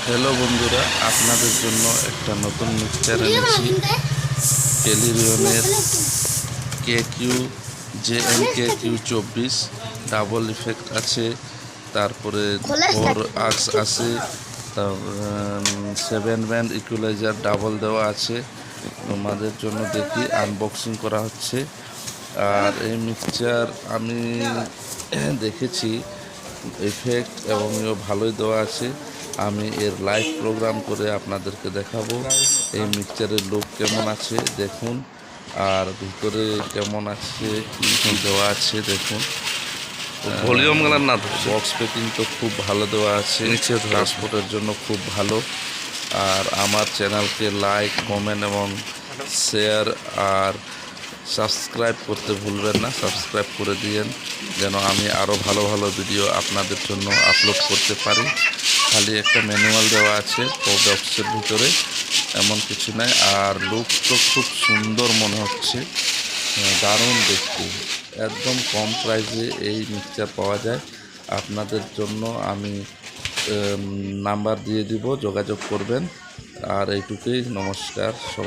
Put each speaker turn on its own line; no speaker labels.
Hello বন্ধুরা, আপনাদের জন্য একটা নতুন মিক্সচার এনেছি। টেলিরিয়নের KQ JMKQ24 ডাবল ইফেক্ট আছে, তারপরে 4 আক্স আছে, 7 ব্যান্ড ইকুয়ালাইজার ডাবল দেওয়া আছে। তোমাদের জন্য দেখি আনবক্সিং করা হচ্ছে। আর এই মিক্সচার আমি দেখেছি ইফেক্ট এবং ভালোই দেওয়া আছে। আমি এর লাইভ প্রোগ্রাম করে আপনাদেরকে দেখাবো এই মিক্সচারের লুক কেমন আছে দেখুন, আর ভিতরে কেমন আছে কি দেওয়া আছে দেখুন। ভলিউম গেলাম না, বক্স প্যাকিং তো খুব ভালো দেওয়া আছে, ট্রান্সপোর্টের জন্য খুব ভালো। আর আমার চ্যানেলকে লাইক, কমেন্ট এবং শেয়ার আর সাবস্ক্রাইব করতে ভুলবেন না। সাবস্ক্রাইব করে দিয়েন যেন আমি আরও ভালো ভালো ভিডিও আপনাদের জন্য আপলোড করতে পারি। খালি একটা ম্যানুয়াল দেওয়া আছে বক্সের ভিতরে, এমন কিছু নাই। আর লুক তো খুব সুন্দর মনে হচ্ছে, দারুণ দেখতে। একদম কম প্রাইসে এই মিক্সচার পাওয়া যায়। আপনাদের জন্য আমি নাম্বার দিয়ে দিব, যোগাযোগ করবেন। আর এইটুকুই, নমস্কার সবাই।